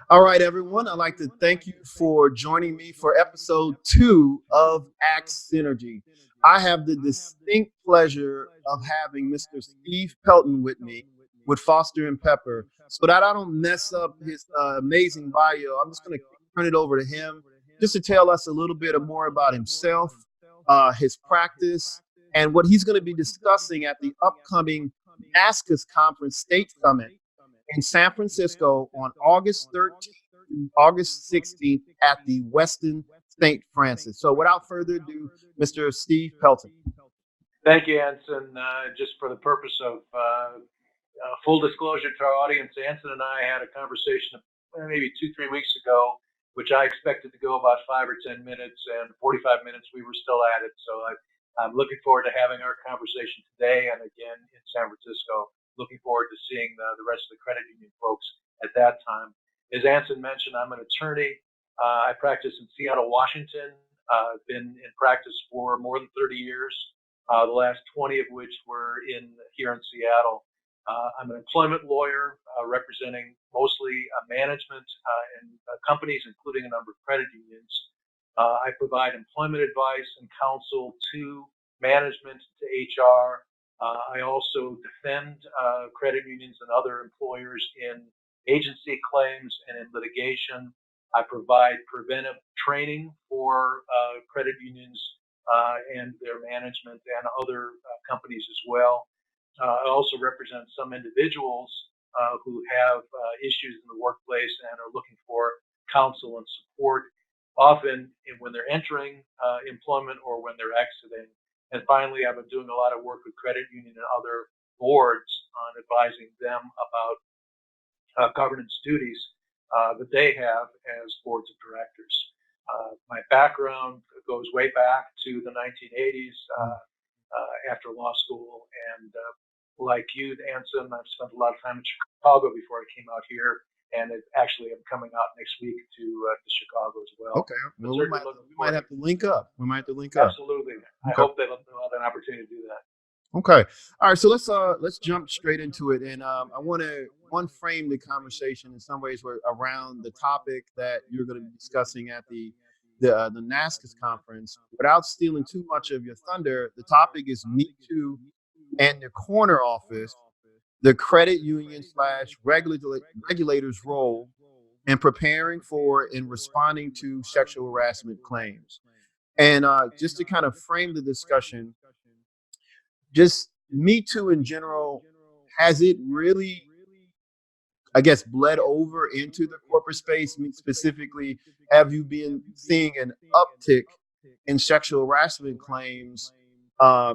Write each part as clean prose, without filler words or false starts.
All right, everyone. I'd like to thank you for joining me for episode 2 of Axe Synergy. I have the distinct pleasure of having Mr. Steve Pelton with me with Foster and Pepper. So that I don't mess up his amazing bio, I'm just going to turn it over to him just to tell us a little bit more about himself, his practice, and what he's going to be discussing at the upcoming NASCA's Conference State Summit in San Francisco on August 13th to August 16th at the Westin St. Francis. So without further ado, Mr. Steve Pelton. Thank you, Anson. Just for the purpose of full disclosure to our audience, Anson and I had a conversation maybe 2, 3 weeks ago, which I expected to go about 5 or 10 minutes, and 45 minutes we were still at it. So I'm looking forward to having our conversation today and again in San Francisco. Looking forward to seeing the rest of the credit union folks at that time. As Anson mentioned, I'm an attorney. I practice in Seattle, Washington. I've been in practice for more than 30 years, the last 20 of which were here in Seattle. I'm an employment lawyer representing mostly management and companies, including a number of credit unions. I provide employment advice and counsel to management, to HR. I also defend credit unions and other employers in agency claims and in litigation. I provide preventive training for credit unions and their management and other companies as well. I also represent some individuals who have issues in the workplace and are looking for counsel and support, often when they're entering employment or when they're exiting. And finally, I've been doing a lot of work with credit union and other boards on advising them about governance duties that they have as boards of directors. My background goes way back to the 1980s after law school, and like you, Anson, I've spent a lot of time in Chicago before I came out here, and actually I'm coming out next week to Chicago as well. Okay. Well, we might have to link up. We might have to link up. Absolutely. I Okay. hope they'll have an opportunity to do that. Okay. All right. So let's jump straight into it, and I want to frame the conversation in some ways where around the topic that you're going to be discussing at the NASCA's conference. Without stealing too much of your thunder, the topic is Me Too and the corner office, the credit union slash regulator's role in preparing for and responding to sexual harassment claims. And just to kind of frame the discussion, just Me Too in general, has it really, I guess, bled over into the corporate space? I mean, specifically, have you been seeing an uptick in sexual harassment claims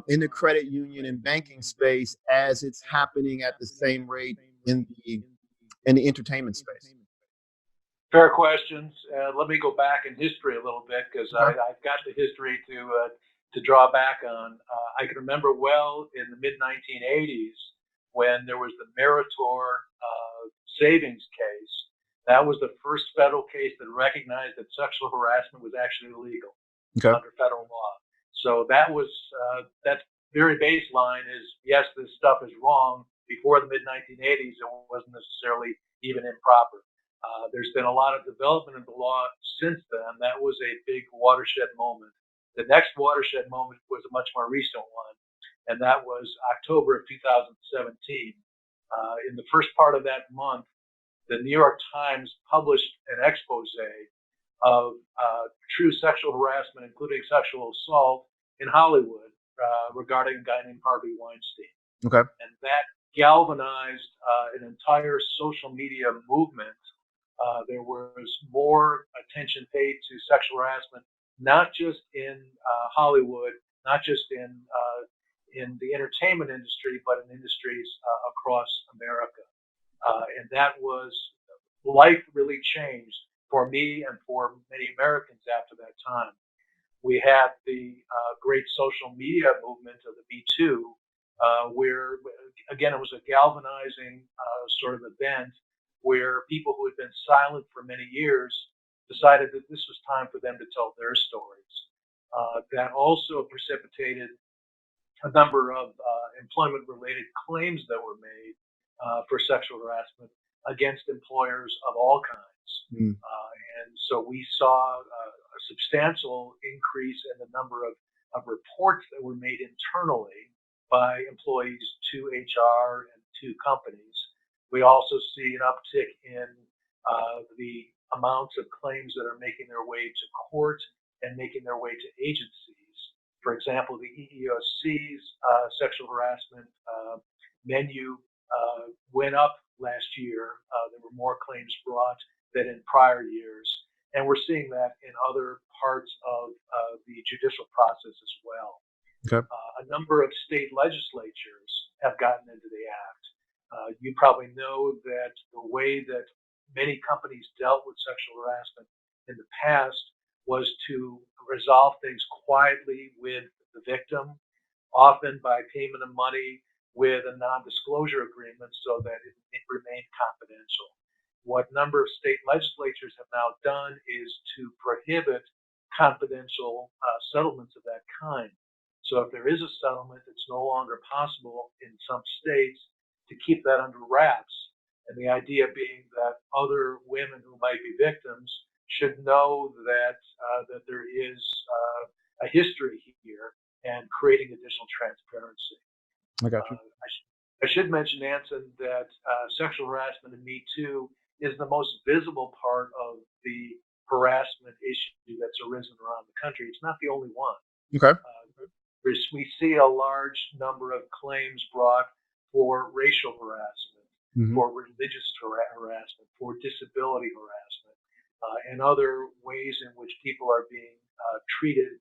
in the credit union and banking space as it's happening at the same rate in the entertainment space? Fair questions. Let me go back in history a little bit because Okay. I've got the history to draw back on. I can remember well in the mid 1980s when there was the Meritor savings case. That was the first federal case that recognized that sexual harassment was actually illegal Okay. under federal law. So that was that very baseline is yes, this stuff is wrong. Before the mid 1980s, it wasn't necessarily even improper. There's been a lot of development in the law since then. That was a big watershed moment. The next watershed moment was a much more recent one, and that was October of 2017. In the first part of that month, the New York Times published an expose of true sexual harassment, including sexual assault in Hollywood regarding a guy named Harvey Weinstein. Okay. And that galvanized an entire social media movement. There was more attention paid to sexual harassment, not just in Hollywood, not just in the entertainment industry, but in industries across America. And that was life really changed for me and for many Americans after that time. We had the great social media movement of the Me Too, where again it was a galvanizing sort of event where people who had been silent for many years decided that this was time for them to tell their stories. That also precipitated a number of employment-related claims that were made for sexual harassment against employers of all kinds. Mm. And so we saw a substantial increase in the number of reports that were made internally by employees to HR and to companies. We also see an uptick in the amounts of claims that are making their way to court and making their way to agencies. For example, the EEOC's sexual harassment menu went up last year. There were more claims brought than in prior years. And we're seeing that in other parts of the judicial process as well. Okay. A number of state legislatures have gotten into the act. You probably know that the way that many companies dealt with sexual harassment in the past was to resolve things quietly with the victim, often by payment of money with a non-disclosure agreement so that it remained confidential. What a number of state legislatures have now done is to prohibit confidential settlements of that kind. So if there is a settlement, it's no longer possible in some states to keep that under wraps. And the idea being that other women who might be victims should know that there is a history here and creating additional transparency. I got you. I should mention, Anson, that sexual harassment and Me Too is the most visible part of the harassment issue that's arisen around the country. It's not the only one. Okay. We see a large number of claims brought for racial harassment, Mm-hmm. for religious harassment, for disability harassment, and other ways in which people are being treated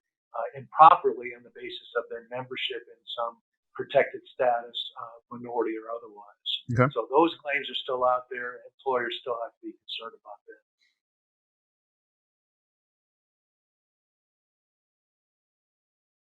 improperly on the basis of their membership in some protected status, minority or otherwise. Okay. So those claims are still out there. Employers still have to be concerned about